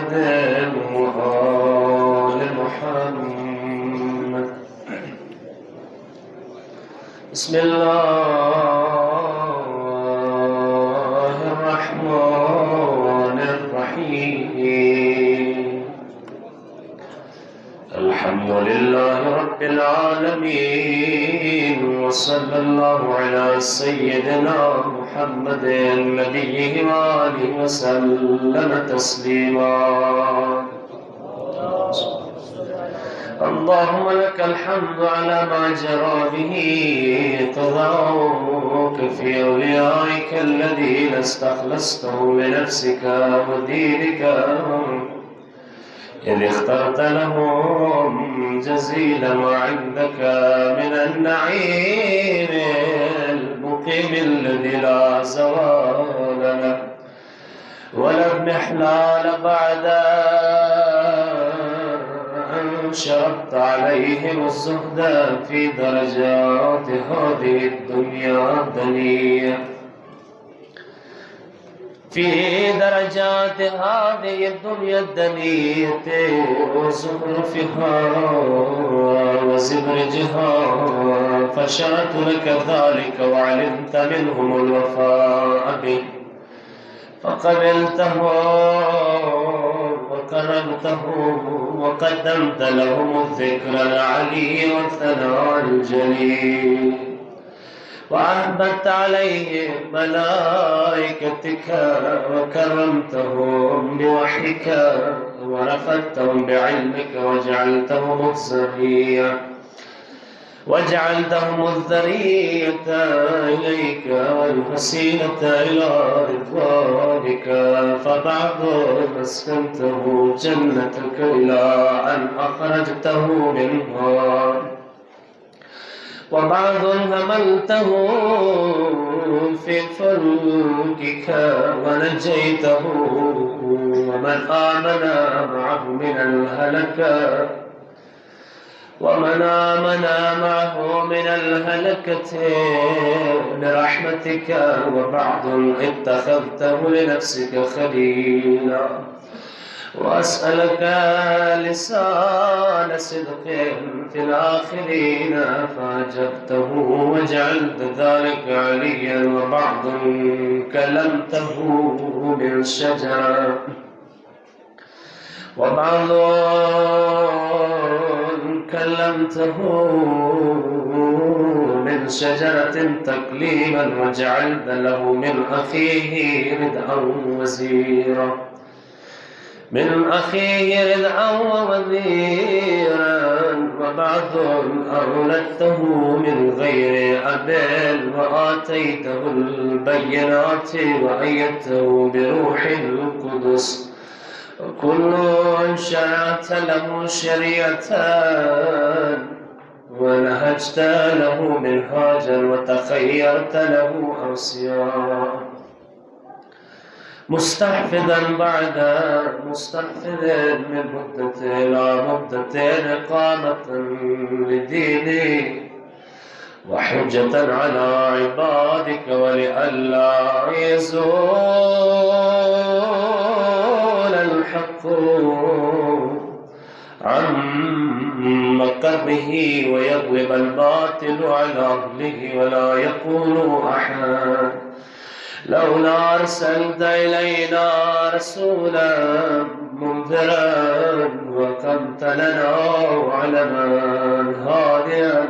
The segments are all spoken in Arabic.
محمد وآل محمد. بسم الله الرحمن الرحيم. الحمد لله رب العالمين، وصلى الله على سيدنا محمد نبيه وآله وسلم تسليما. اللهم لك الحمد على ما جرى به قضاؤك في أوليائك الذين استخلصتهم لنفسك ودينك، إذ اخترت لهم جزيل ما عندك من النعيم المقيم الذي لا زوال له ولا اضمحلال بعد أن شربت عليهم الزهد في درجات هذه الدنيا الدنية، في درجات هذه الدنيا الدنية وزخرفها وزبرجها، فشرت لك ذلك وعلمت منهم الوفاء به، فقبلته وكرمته وقدمت لهم الذكر العلي والثناء الجليل، وأهبت عليهم ملائكتك وكرمتهم بوحيك ورفدتهم بعلمك وجعلتهم الذرية إليك والوسيلة إلى رضوانك، فبعضهم أسكنته جنتك إلى أن أخرجته منها، وبعض هملته في فلكك ونجيته، ومن آمن معه من الهلكة برحمتك، وبعض اتخذته لنفسك خليلا. وأسألك لسان صدق في الآخرين فأجبته وجعلت ذلك عليا، وبعض كلمته من شجرة تكليما، وجعلت له من أخيه ردءا ووزيرا، وبعض أولدته من غير أب وآتيته البينات وأيدته بروح القدس، وكل شرعت له شريعة ونهجت له منهاجا وتخيرت له أوصياء، مستحفظا بعد مستحفظ من مدة إلى مدة إقامة لديني وحجة على عبادك، ولئلا يزول الحق عن مقره ويغلب الباطل على أهله ولا يقول أحد لولا أرسلت إلينا رسولا منذرا وكنت لنا علما هاديا،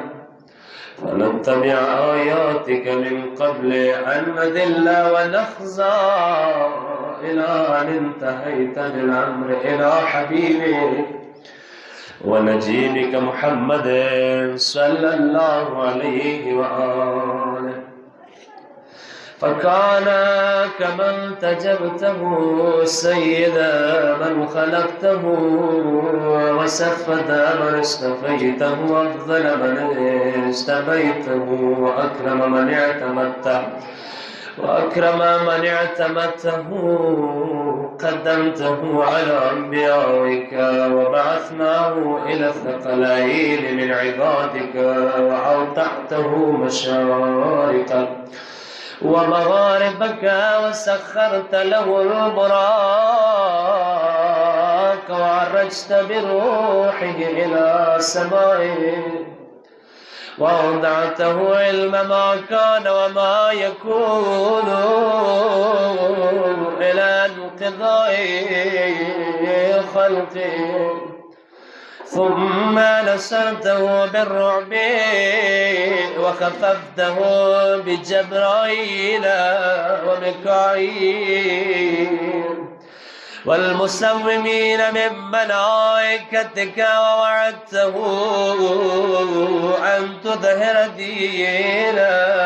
فنتبع آياتك من قبل أن نذل ونخزى، إلى أن انتهيت بالأمر إلى حبيبك ونجيبك محمد صلى الله عليه وآله، فكان كمن تجبته سيد من خلقته، وسفد من اصطفيته، وأفضل من اجتبيته، وأكرم من اعتمدته، قدمته على أنبيائك وبعثناه إلى الثقلين من عبادك، وأوضعته مشارقك ومغاربك، وسخرت له البراق سماك وعرجت بروحه إلى سمائه وأودعته علم ما كان وما يكون إلى انقضاء خلقه ثم نصرته بالرعب وخففته بجبرائيل وميكائيل والمسومين من ملائكتك ووعدته أن تظهر دينا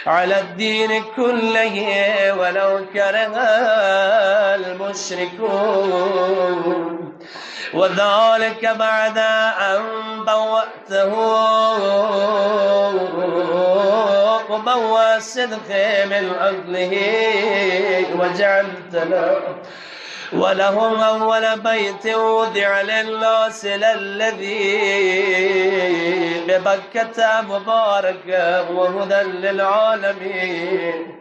على الدين كله ولو كره المشركون وذلك بعد أن بوأته مبوى الصدق من أجله وجعلت له ولهم أول بيت وضع للناس للذي ببكة مباركا وهدى للعالمين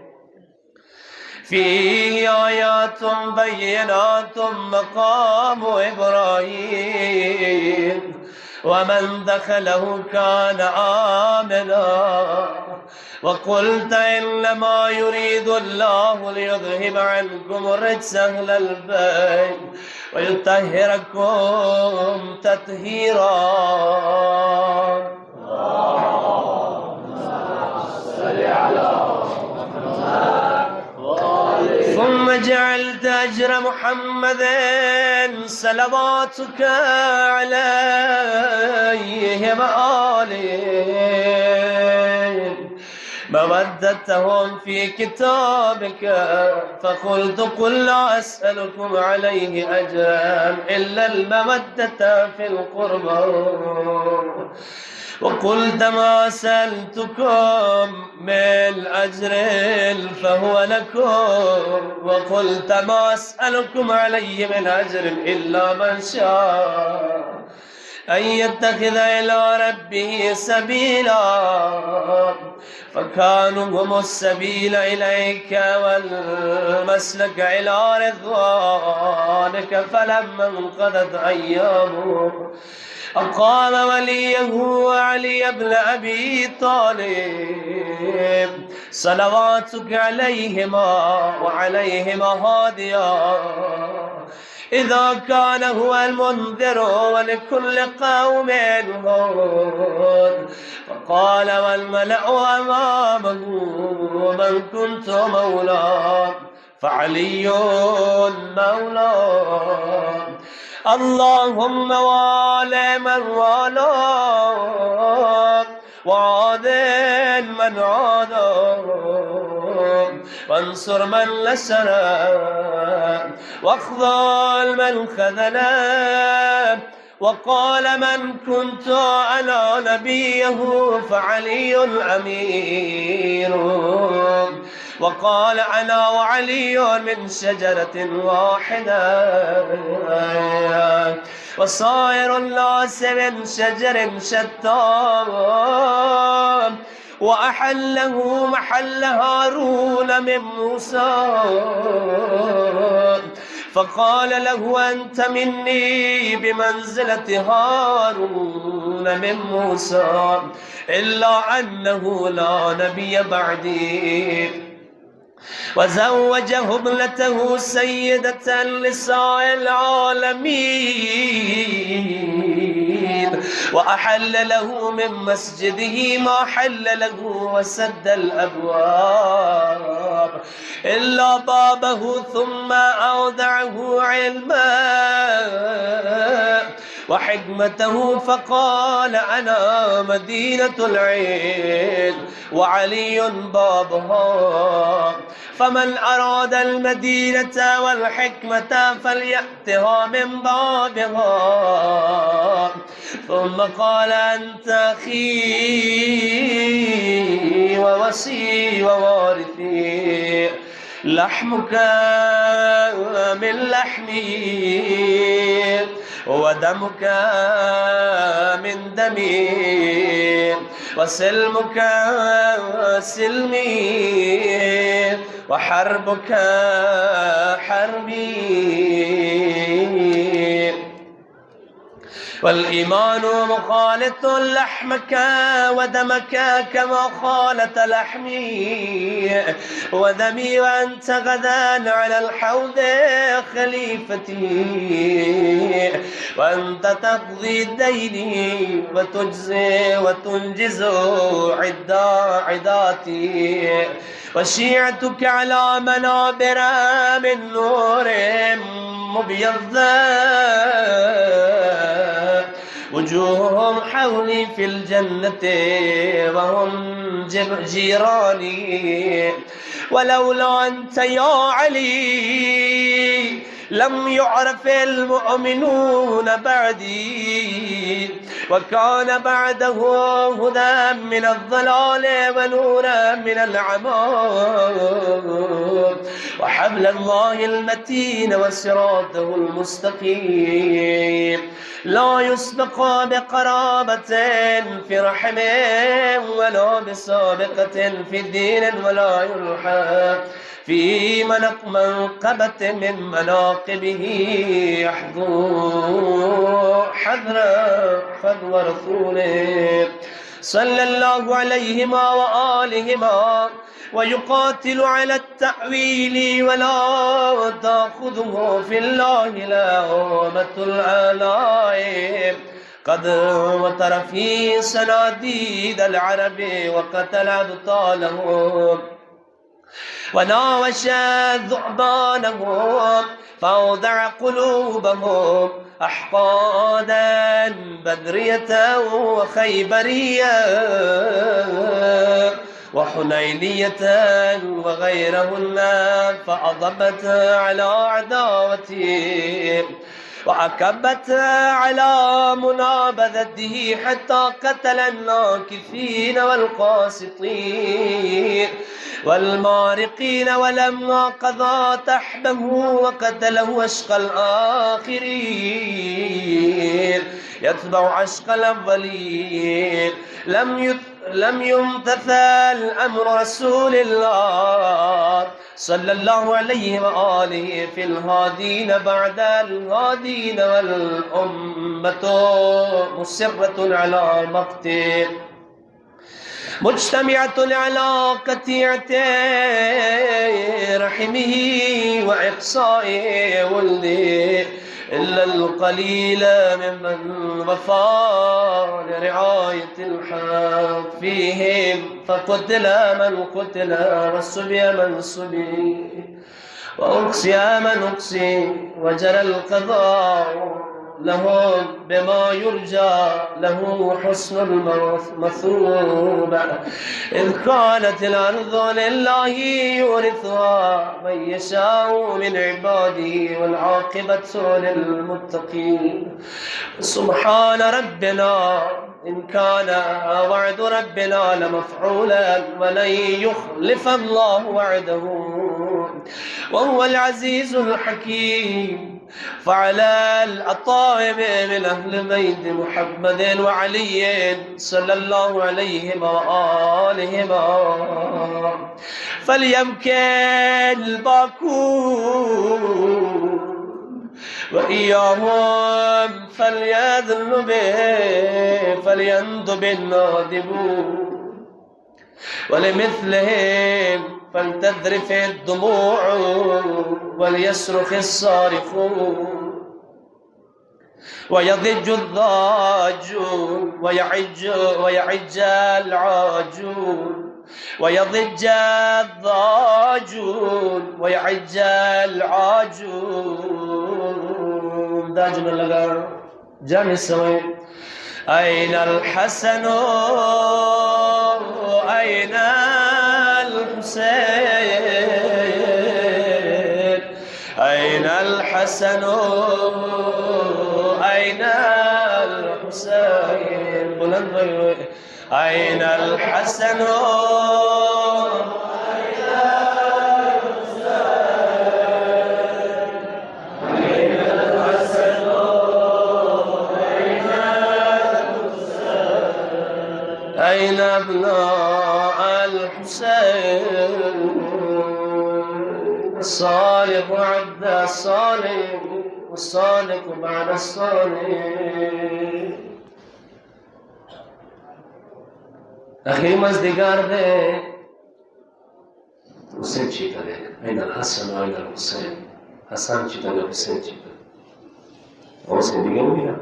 فيه آيات بينات مقام إبراهيم ومن دخله كان آمنا وقلت إنما يريد الله ليذهب عنكم الرجس أهل البيت ويطهركم تطهيرا. ثم جعلت أجر محمد صلواتك عليه وآله مودتهم في كتابك فقلت قل لا أسألكم عليه أجرا إلا المودة في القربى وقلت ما سألتكم من أجر فهو لكم وقلت ما أسألكم عليه من أجر إلا من شاء أن يتخذ إلى ربه سبيلا فكانوا هم السبيل إليك والمسلك إلى رضوانك فلما انقضت أيامه أقام وليه علي بن أبي طالب صلواتك عليهما وعليهما هاديا إذا كان هو المنذر ولكل قوم هود فقال والملأ أمامه من كنت مولاه فعلي مولاه اللهم وال من والاه وعاد من عاداه وانصر من نصره واخذل من خذله وقال من كنت أنا نبيه فعلي الأمير وقال أنا وعلي من شجرة واحدة وصائر الناس من شجر شتى وأحله محل هارون من موسى فقال له أنت مني بمنزلة هارون من موسى إلا أنه لا نبي بعدي وزوجه ابنته سيدة نساء العالمين وأحل له من مسجده ما حل له وسد الأبواب إلا بابه ثم أودعه علما وحكمته فقال أنا مدينة العلم وعلي بابها فمن أراد المدينة والحكمة فليأتها من بابها ثم قال أنت أخي ووصي ووارثي لحمك من لحمي ودمك من دمي وسلمك سلمي وحربك حربي والإيمان مخالط لحمك ودمك كما خالط لحمي ودمي، وأنت غدا على الحوض خليفتي، وأنت تقضي ديني وتجزي وتنجز عداتي، وشيعتك على منابر من نور مبيضة، وجوههم حولي في الجنة وهم جيراني، ولولا أنت يا علي لم يعرف المؤمنون بعدي، وكان بعده هدى من الضلال ونورا من العمى، وحبل الله المتين وصراطه المستقيم، لا يسبق بقرابة في رحم ولا بسابقة في دين، ولا يلحق في منقبة من مناقبه، يحظو حذو رسوله صلى الله عليهما وآلهما، ويقاتل على التأويل ولا تأخذه في الله لومة الآلاء، قد وتر في صناديد العرب وقتل أبطالهم وناوش ذعبانهم، فأوضع قلوبهم أحقادا بدرية وخيبرية وحنينية وغيرهن، فأضبت على عداوته وأكبت على منابذته، حتى قتل الناكثين والقاسطين والمارقين، ولما قضى تحبه وقتله أشقى الآخرين يتبع عشق الأولين، لم يمتثل أمر رسول الله صلى الله عليه وآله في الهادين بعد الهادين، والأمة مسرة على مقته مجتمعة على قطيعة رحمه وإقصاء ولده، إلا القليل ممن وفى لرعاية الحق فيهم، فقتل من قتل والسبي من سبي وأقصي من أقصي، وجرى القضاء لهم بما يرجى له حسن المثوبة، إذ كانت الأرض لله يورثها من يشاء من عباده، والعاقبة للمتقين. سبحان ربنا إن كان وعد ربنا لمفعولا، ولن يخلف الله وعده وهو العزيز الحكيم. فعلى الأطائب من أهل بيت محمد وعلي صلى الله عليه وآلهما فليبكي الباكون، وإياهم فليذل به فليندب النادبون، ولمثلهم فلتذرف الدموع وليصرخ الصارخون، ويضج الضاجون ويعج العاجون، ويضج الضاجون ويعج العاجون. داج من لگا جامع السماء. أين الحسن أين الحسين، أين الحسن أين الحسين، بلند أين الحسن أين الحسين، أين الحسن أين الحسين، أين أبناء الحسين، الصالح عد الصالح والصالح بعد الصالح. آخری مازدیگر دی حسین چیتا دی این الحسن و این الحسین حسن چیتا دی حسین چیتا اوس که دیگه وینا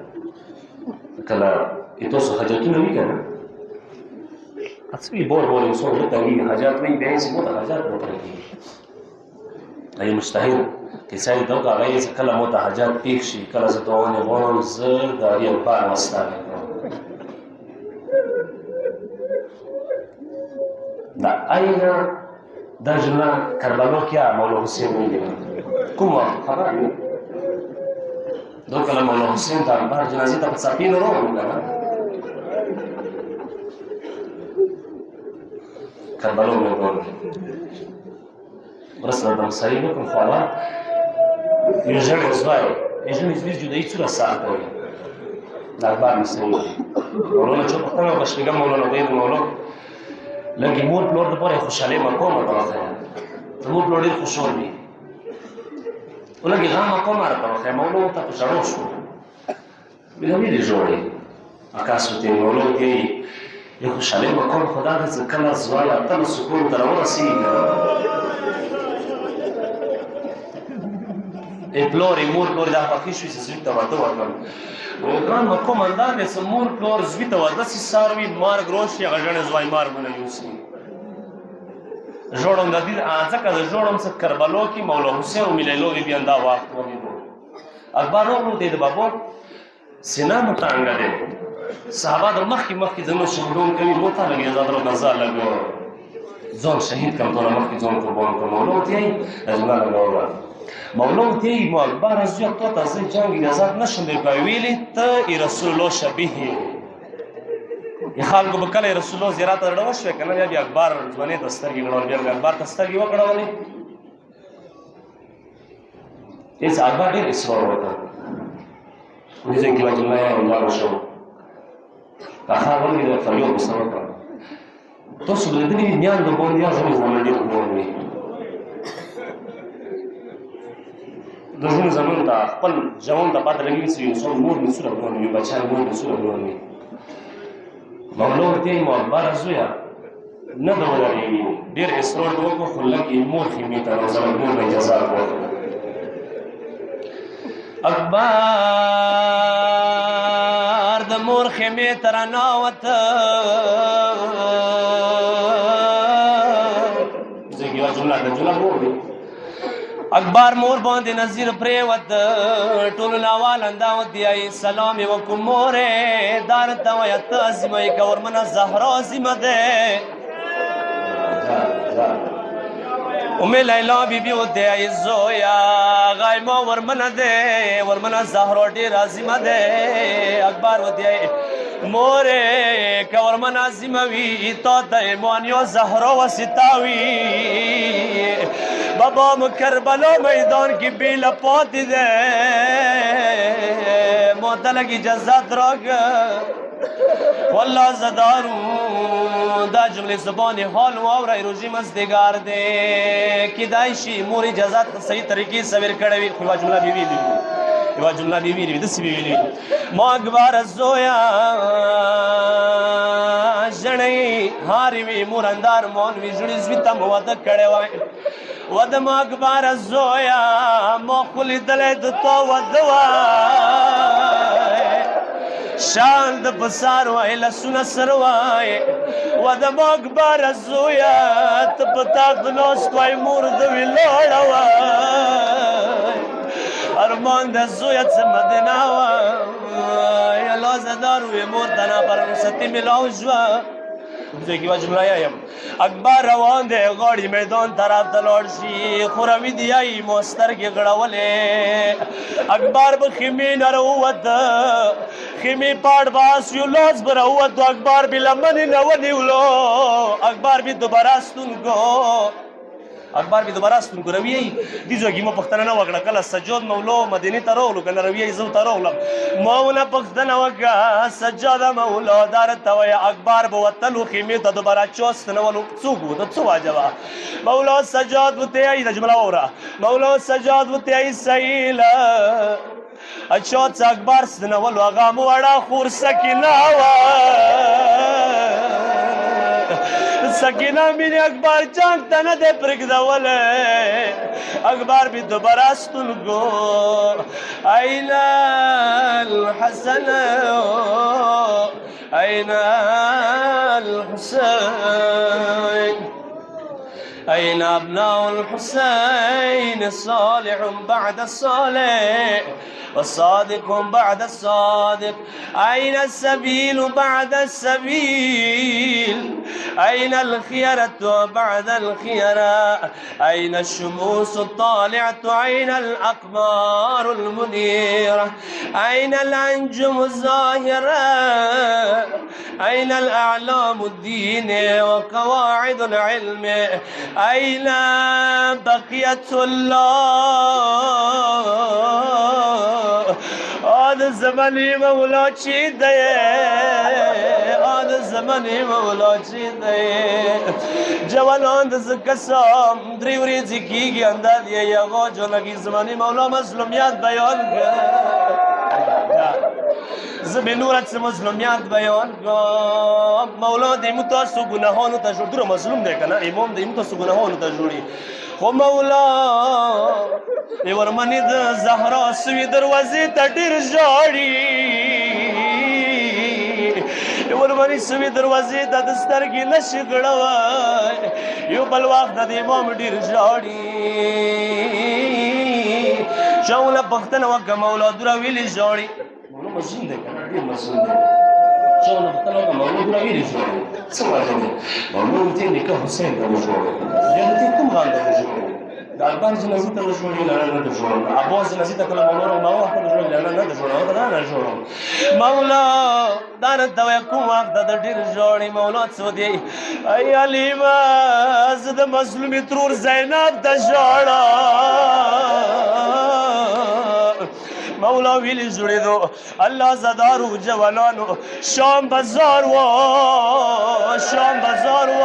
کله ایتوسو حاجتونه وی کنه اصلي بور يوصل للتوجيه حاجات وين بينسي موتا حاجات متركين أي مجتهد كيساي دوقع غيز كلا موتا حاجات بيكشي كلا زتواني غون زر داري البار مستاني دا أين دا جملة كربلاء كيا مولا حسين وين كم خبر دو كلا مولا حسين دا بار جنازي دا بتصابين روح کربلا میں بول برسل دم سریبه کن خوالا یه جمع ازوای یه جمع ازویز جدایی چورا ساعت بایی دربار مسریبه مولانا چو پختم باش بگم مولانا باید مولانا لگی مور پلور دپاره خوشحالی مقام طبقه مور پلور دیر خوشحال بی و لگی غام مقام را طبقه مولانا تا پشارو شو بگم میری جوڑی اکاسو تی مولانا تی یه خوشحالی مقام خدا ده زکل از زوای اتن سکون در ورسیگه ای پلور ای مور پلور ده پاکی شوی سی زوی تا ورده ورکن وگران مقام اندار سی مور پلور زوی تا ورده سی ساروی مارگ روشی اغجان زوای مار منه یوسی جوڑم دا دید آنزک از جوڑم سا کربلو کی مولا حسین و ملیلو بی بیاندا وقت و بیدو اکبر رو دید بابو سینا متانگا دید صحابه در مخی زمین شهدون کمی موتا لگی ازاد رو نزال لگو زون شهید کم تونا مخی زون قربان کن مولو تیایی اجمال لگو مولو تیایی مو اکبر از جوی تو تازه جنگی ازاد نشن دی پایویلی تا ای رسول الله شبیهی ای خالقو بکل ای رسول الله زیرات در دوش وکنه یا بی اکبر زمانی دسترگی گرال بیا بی اکبر دسترگی وکڑا ولی ایس اکبر دیر اصرار وکن نیزه که وجه اللہ اللہ شو آخر ولی در فریاد بستم کرد تو سبلیدنی میان دو بوندیا زمین زمان دیر بوندی دو زمین تا خپل جوان تا پات لگی سی یو سو مور مسول بوندی یو بچا مور مسول بوندی مولور تی مو بار زویا نه دولاری دیر اسرور دو کو خلک مور خیمی تا روزا مور به جزا کو اکبر مور خیمه تراناوت زگیوا جمله ده جمله بولی اکبر مور باندې نظیر پریوت ټول ناوال انداوت دی سلام وکم مور دار تویت ازمای کور من زهرا زمه ده ام لیلا بی بی ود ای زویا غایما ورمن ده ورمن زهرا ډیر عظیمه ده اکبر ود ای مور کورمن عظیمه وی تو د ایمانیو زهرا وسطاوی بابا مکربلا میدان کی بیل پات ده موتلگی جزات راگ والله زدارو دا جمله زبان حال و اور روزی مزدگار دے کی دایشی مور اجازت صحیح طریقې سویر کړوي خو جمله بي ویلي یو جمله بي ویلي د سی ویلي ما اکبر زویا جنې هاري وی مور اندار مون وی جوړ زویته مو ود کړه وای ود ما اکبر زویا مو خل دلې د تو ود وای شان د بسار وای لسونه سر وای ود ما اکبر زویا ته پتا غلوس کوي مور د ویلوړ وای ارمان د زویا څخه مدینه وای الله زدار وی مور دنا پر ستی ملاو جوا زگی و جمله یم اکبر روان دی غاړي میدان طرف ته لاړ شي خوروي دی ای مسترګې غړولې اکبر به خیمې نه راووت خیمې پاړ باس یو لاس به راووت اکبر به لمنې نه ونیولو اکبر به دوباره ستونګو اکبر به دوباره ستونګو روي دي زوګي مو پښتنه نه وکړه کله سجاد مولو مدینه ته راولو کنه روي زو ته راولم مونه پښتنه وکړه سجاد مولا دار ته وای اکبر به وتلو خیمه ته دوباره چوست نه ولو څوک وته څو واجبا مولا سجاد وته ای د جمله اورا مولا سجاد وته ای سیلا اچھا اکبر سنه ولو هغه مو وړه خور سکینه وا سکینہ مین اکبر جان تنہ دے پرگدولے اکبر بھی دوبارہ ستن کو این الحسن این الحسین أين أبناء الحسين صالح بعد الصالح والصادق بعد الصادق أين السبيل بعد السبيل أين الخيرة بعد الخيرة أين الشموس الطالعة أين الأقمار المنيرة أين الأنجم الزاهرة أين الأعلام الدين وقواعد العلم أين بقية الله هذا الزمن مولا چیده هذا الزمن مولا چیده جوانان دز قسم دری وریزی کیگی انداد یا غاجو لگی زمانی مولا مظلومیت بیان زبی نورت سے مظلومیت بیان کا مولا دیمو تاسو گناهانو تا جوڑ درو مظلوم دے کنا امام دیمو تاسو گناهانو تا جوڑی خو مولا ای ورمانی د زهرا سوی دروازی تا دیر جاڑی ای ورمانی سوی دروازی تا دسترگی نشگڑوائی یو بل وقت دا امام دیر جاڑی شاولا بختن وکا مولا درا ویلی جاڑی مولا مظلوم دے کنا دیر مظلوم دے شاولا بختن وکا مولا درا ویلی جاڑی سوال دے مولا تی نکا حسین دا جوڑی یعنی تی کم غان دا جوڑی دا البان جنازی تا جوڑی لانا نا دا جوڑی عباس جنازی تا کلا مولا رو ماوا تا جوڑی لانا نا دا جوڑی دا نا جوڑی مولا دانت دا کم وقت دا دیر جوڑی مولا تسو دی ای علیما زد مظلومی ترور زینب دا جوڑا مولا ویلی جوڑی دو اللہ زدارو جوانانو شام بازار و شام بازار و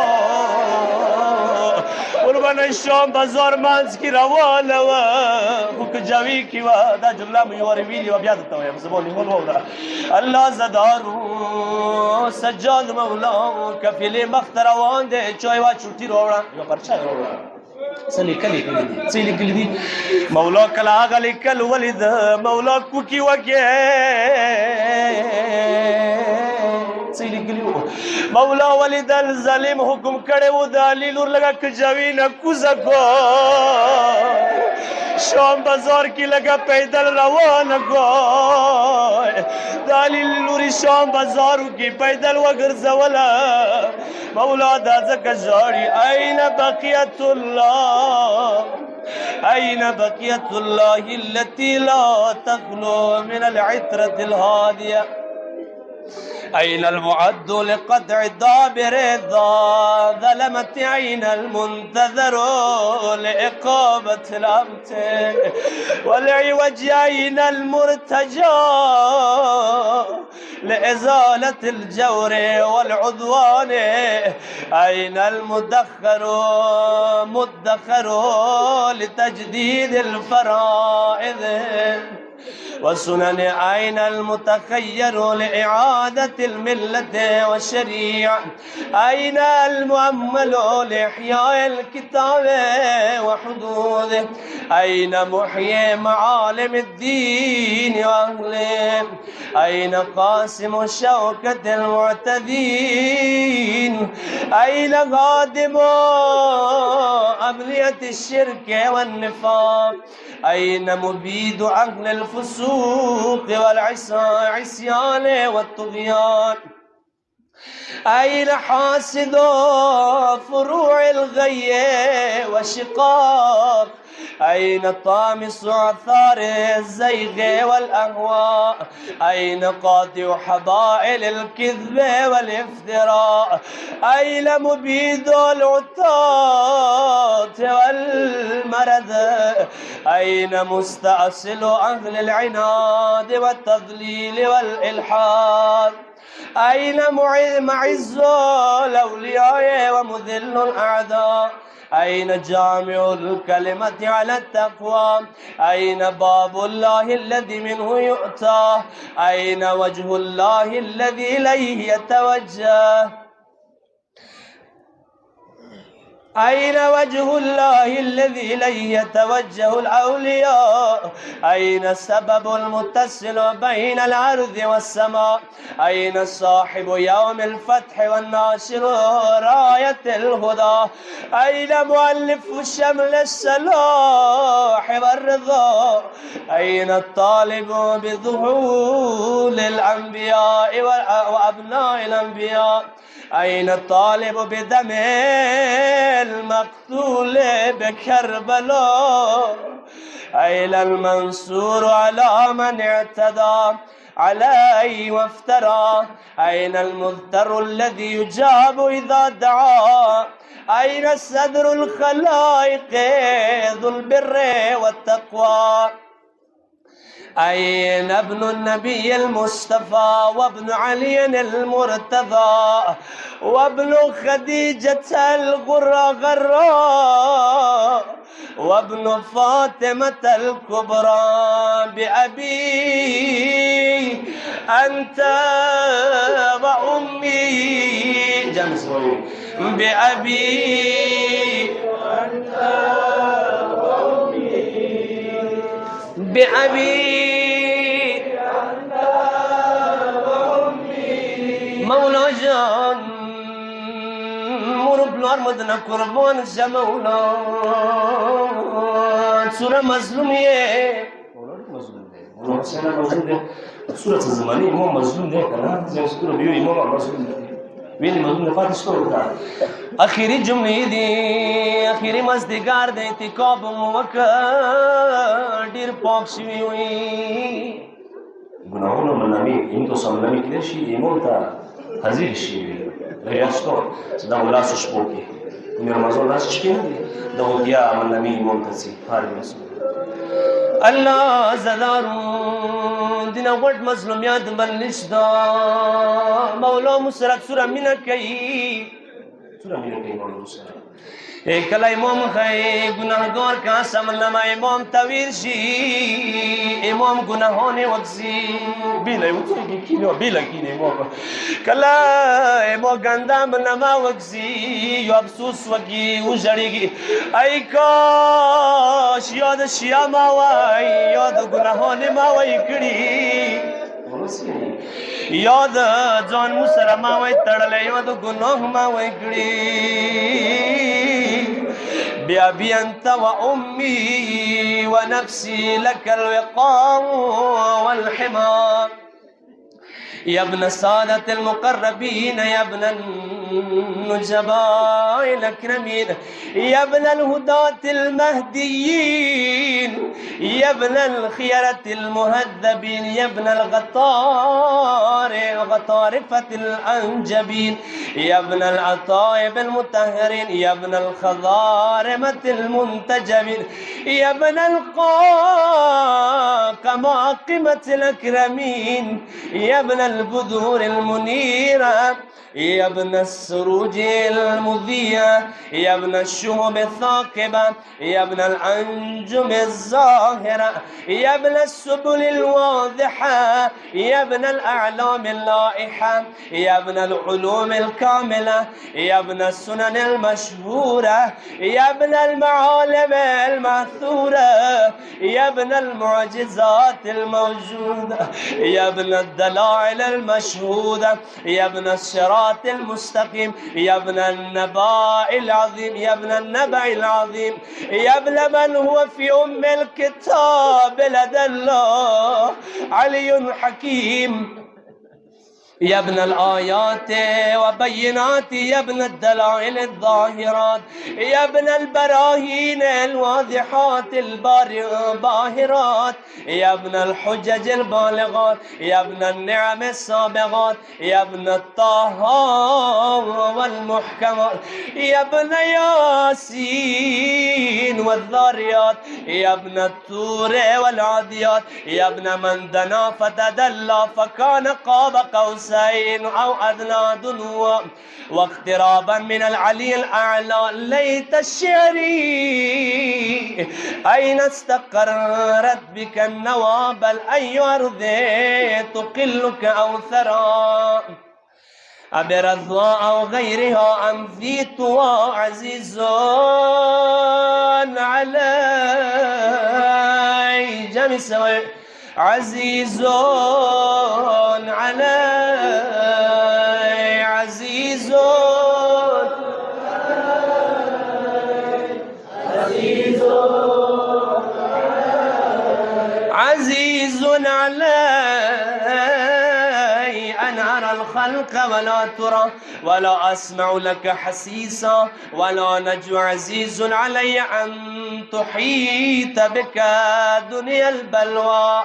قربان شام بازار منز کی روانه و خوک جاوی کی و دا جمله میواری ویلی و بیادتا و زبانی مول مولا اللہ زدارو سجاد مولا کفیلی مخت روان ده چای و چوتی روڑا یا پرچای روڑا سلی کلی کلی دی سلی کلی دی مولا کلا آگا لکل ولد مولا کوکی وکی سلی کلی مولا ولد الظالم حکم کڑے و دالی لور لگا کجاوی نکوزا کو شام بازار کی لگا پیدل روان کو دالی لوری شام بازارو کی پیدل وگر زولا مولا دازک جاری این بقیت الله أين بقية الله التي لا تخلو من العترة الهادية أين المعد لقطع الدابر الضا ظلمت أين المنتظر لإقامة الأمت والعوج أين المرتجى لإزالة الجور والعدوان أين المدخر لتجديد الفرائض والسنن أين المتخير لإعادة الملة والشريعة أين المؤمل لإحياء الكتاب وحدوده أين محيي معالم الدين وأهله أين قاسم الشوكة المعتدين أين قادم أمنية الشرك والنفاق أين مبيد أهل الفسوق والعصيان والطغيان أين حاسد فروع الغي والشقاق أين طامس عثار الزيغ والأهواء أين قاطع حبائل الكذب والافتراء أين مبيد العتاة والمرض أين مستأصل أهل العناد والتضليل والإلحاد أين معز الأولياء ومذل الأعداء أين جامع الكلمة على التقوى أين باب الله الذي منه يؤتى أين وجه الله الذي إليه يتوجه أين وجه الله الذي لن يتوجه الأولياء؟ أين سبب المتصل بين الأرض والسماء؟ أين صاحب يوم الفتح والناصر راية الهدى؟ أين مؤلف شمل الصلاح والرضا؟ أين الطالب بظهور الأنبياء وأبناء الأنبياء؟ أين الطالب بدم المقتول بكربلاء؟ أين المنصور على من اعتدى عليه وافترى؟ أين المذكر الذي يجاب إذا دعا؟ أين صدر الخلائق ذو البر والتقوى؟ أين ابن النبي المصطفى وابن علي المرتضى وابن خديجة الغرى غراء وابن فاطمة الكبرى بأبي أنت وأمي بأبي أنت وأمي بأبي مولا جان مربلار مدنا قربان زمولا سورة مظلومية مولا سنة مظلوم ده سورة الزمانية إمام مظلوم ده كنا زي سورة بيو إمام مظلوم ده وين مظلوم ده فاتش تو ده آخری جمله دی آخری مزدگار ده اتقاب موکر دیر پاک شوی وی گناهونو منامی این تو سامنامی کده شی امام تا حضیر شی ریاستو دا ولاسش پوکی می رمضان راست چی دا ودیا منامی امام تسی هاری مسلم الله زدارون دینا ورد مظلومیات بلش دا مولا مسرک سورة مینا کئی سورة مینا کئی مولا مسرک کلا امام خی گناهگار کا سمنما امام تویر شی امام گناهان وقسی بیلا وقسی کینو بیلا کینه امام کلا امام گندم نما وقسی یو افسوس وگی وجریگی ای کاش یاد شیا ما وای یاد گناهان ما وای کړي یاد ځان مو سره ما وای تړلې یاد ګناه ما وای کړي بأبي أنت وأمي ونفسي لك الوقار والحمار يا ابن السادة المقربين يا ابن النجباء الأكرمين يا ابن الهداة المهديين يا ابن الخيرة المهذبين يا ابن الغطارفة الأنجبين يا ابن العطائب المطهرين يا ابن الخضارمة المنتجبين يا ابن القماقمة الأكرمين يا ابن البذور المنيرة يا ابن السروج المضية يا ابن الشهب الثاقبة يا ابن الأنجم الزاهرة يا ابن السبل الواضحة يا ابن الأعلام اللائحة يا ابن العلوم الكاملة يا ابن السنن المشهورة يا ابن المعالم المأثورة يا ابن المعجزات الموجودة يا ابن الدلائل المشهودة يا ابن الصراط المستقيم يا ابن النبأ العظيم يا ابن النبأ العظيم يا ابن من هو في أم الكتاب لدى الله علي حكيم يا ابن الآيات وبينات يا ابن الدلائل الظاهرات يا ابن البراهين الواضحات الباهرات يا ابن الحجج البالغات يا ابن النعم السابغات يا ابن الطهار والمحكمات يا ابن ياسين والذاريات يا ابن الطور والعاديات يا ابن من دنا فتدلى فكان قاب قوسين أو أدنى دنوا واقترابا من العلي الأعلى ليت الشعري أين استقرت بك النوى بل أي أرض تقلك أو ثرى برضا أو غيرها أم في طوى عزيز علي جميع سوي عزيز علي عزيز عزيز علي أن أرى الخلق ولا ترى ولا أسمع لك حسيسا ولا نجو عزيز علي أن تحيط بك دنيا البلوى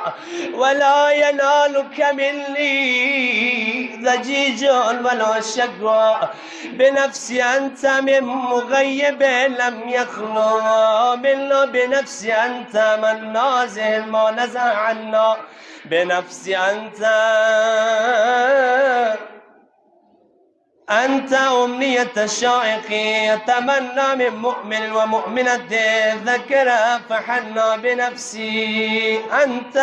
ولا ينالك مني ضجيج ولا شقوى بنفسي أنت من مغيب لم يخلو منا بنفسي أنت من نازه ما نزع عنا بنفسي أنت أمنية الشائق يتمنى من مؤمن ومؤمنة ذكر فحنا بنفسي أنت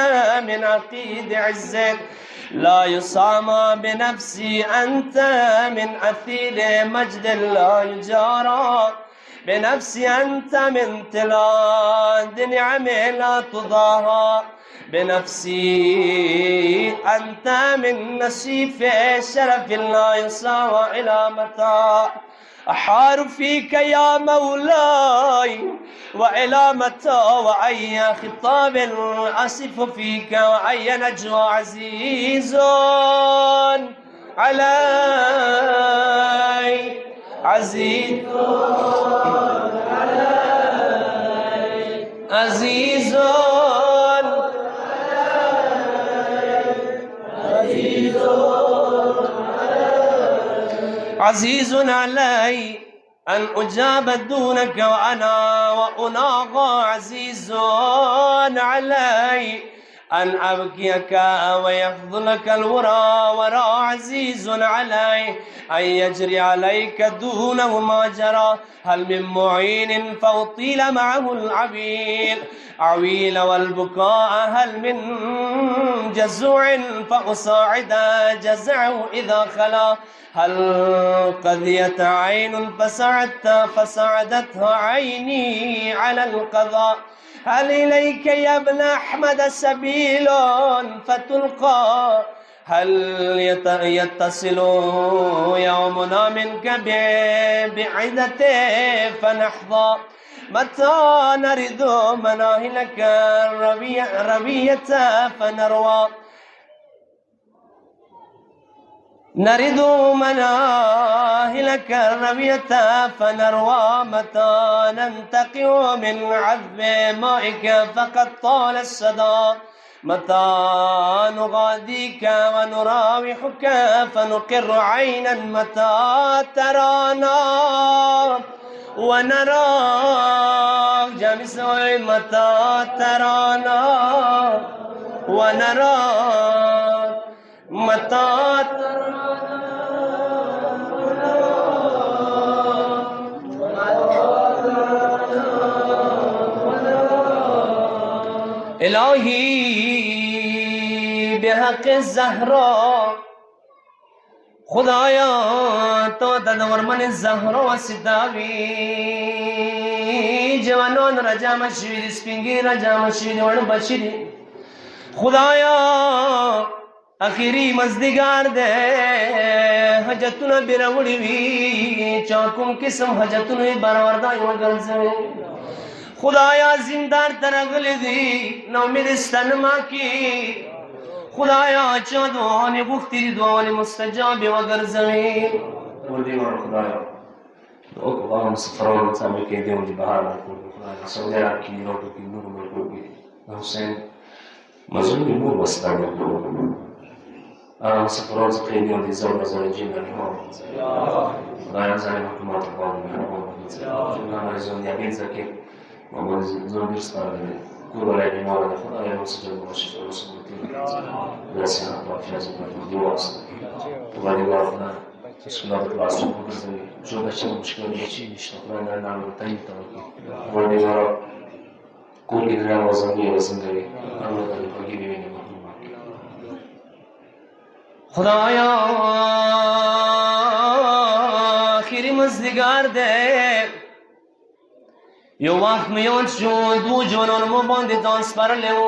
من عقيد عز لا يصام بنفسي أنت من أثيل مجد لا يجارى بنفسي أنت من تلاد نعم لا تضاهى بنفسي أنت من نسيف شرف لا يساوى إلى متى أحار فيك يا مولاي وإلى متى وأي خطاب أصف فيك وأي نجوى عزيز علي عزيز عزيز عزيز علي أن أجاب دونك وأناغى عزيز علي أن أبكيك ويفضلك الورى ورى عزيز علي أن يجري عليك دونه ما جرى هل من معين فأطيل معه العبيل عويل والبكاء هل من جزوع فأصاعد جزعه إذا خلا هل قضيت عين فسعدتها عيني على القضاء هل إليك يا ابن أحمد سبيل فتلقى هل يتصل يومنا منك بعدته فنحظى متى نرد مناهلك الربية فنروى نرد مناهلك الربية فنروى متى ننتقي من عذب مائك فقد طال الصدى متى نغاديك ونراوحك فنقر عينا متى ترانا ونراك جامس متى ترانا ونراك متى إلهي بحق الزهراء خدایا تو تدور من الزهراء ستاوی جوانان رجا مشوید سپینگی رجا مشوید ورن بشیدی خدایا اخیری مزدگار ده حجتنا براوڑی وی چاکم قسم حجتنا براوردائی وگرزوی خدایا زندار ترغل دی نومید استنما کی خدایا چا دعانی بختی دعانی مستجاب وگرزوی وردی مار خدایا دعوك اللهم سفرون وتعمل كيدهم لبهار الكون خدایا سعودي عرب کی نور کی نور مرکوبی حسین مزون نور وستان الكون سفرون سقيدهم دي زور زوجين الحوم خدایا زاني حكومات القوم الحوم جمعنا رزون يابين زكي وما زور بيرستان كل لا يمر خدايا مسجد المشرف ورسول الله لا سيما الله في هذا الوقت وبعد الله مشكلة الكلاس وكذا شو بشر مشكلة شيء اشتغلنا نعمل تاني توكي وبعد الله كل إدراء وزنية وزنية أنا ده الحقيقي مني خدايا پروردگار دی یو وخت مې یاد شو دوو جوانانو مو باندې ځان سپارلی و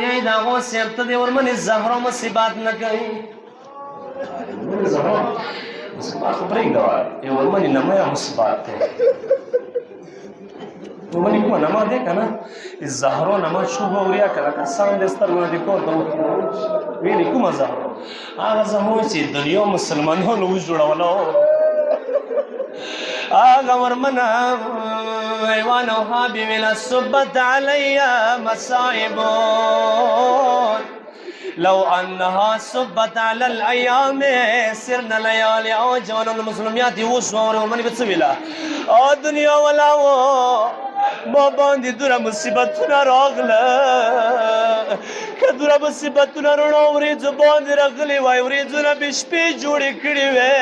یی د هغو صاحب ته د ورمنې زهرا مصیبت نه کوي مصیبت خو پرېږده یو ورمنې نمه مصیبت دی ورمنې کومه نمه دی که نه زهرا نمه چوب اوریا که لکه سم د سترګو نه دې کور ته ویلې کومه زهرا هغه زهرا چې دنیا مسلمانانو وجوړوله آغا ورمنا ایوان و حابی ویلا صبت علی مصائب لو انها صبت علی الایام سرنا لیالی او جوانان المسلمیاتی وشو ورمنی بتسویلا او دنیا ولاو ما باندې دوره مصیبتونه راغله که دوره مصیبتونه رڼا وریځو باندې راغلې وای وریځونه به شپې جوړې کړې وې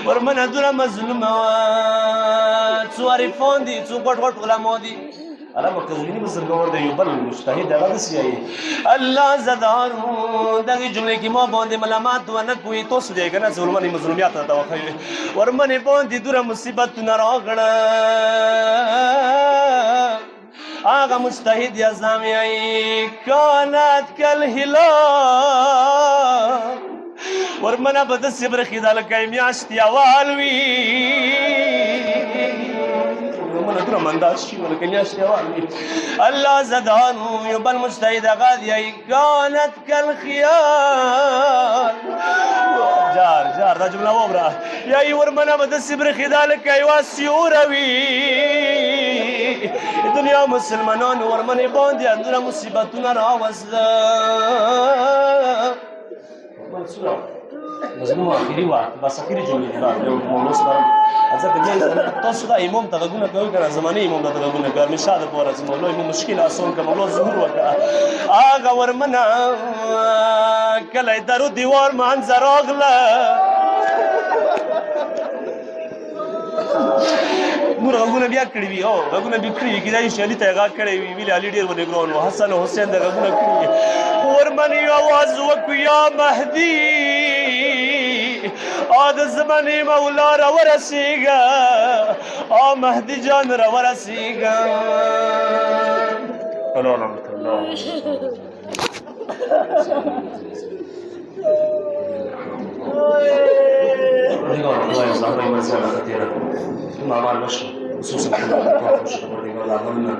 ورمنه دوره مظلومه وه څو عارفان دي څو غټ غټ علما دي علامه قزویني بزرګور دی یو بل مجتهد هغه داسې وایي الله زدارو دغې جملې کې ما باندې ملامت ونه کوي تاسو دی که نه چې ورمنې مظلومیت راته وښیي ورمنې باندې دوره مصیبتونه راغله هغه مجتهد اعظم یایي کانت کالهلال ورمنه به داسې برخېده لکه یې میاشتې اول وي ورمنه دومره منداز شي لکه میاشتې اول وي الله زدانو یو بل مجتهد هغه دی کانت کالخیال جار جار دا جمله واوره یایي ورمنه به داسې برخېده لکه یوه سیوره وي دنیا مسلمانانو ورمنې باندې دومره مصیبتونه راوسته منصورة مظلوم آخری وقت بس آخری جمله دی بعد یو مولوس برم ازا بگیم تاسو دا امام تغیونه کوي کنه زمانه امام دا تغیونه کوي میشه د پاره چې مولا امام مشکل آسان که مولا ظهور وکړه آغا ورمنه کله درو دیوار منظر راغله نور غږونه بیا کړي وي او غږونه بیا کړي وي کیدای شي علي ته یې غږ کړی وي ویلې علي ډېر ونه ګران و حسن او حسین د غږونه کړي وي ورمنې آواز وکړو یا مهدي د زمانې مولا راورسېږه مهدي جان راورسېږه رحمت الله پروردگار دعای زهرای مرزی الله خطیره ما عمل بشه خصوصا که الله خوش پروردگار عملنا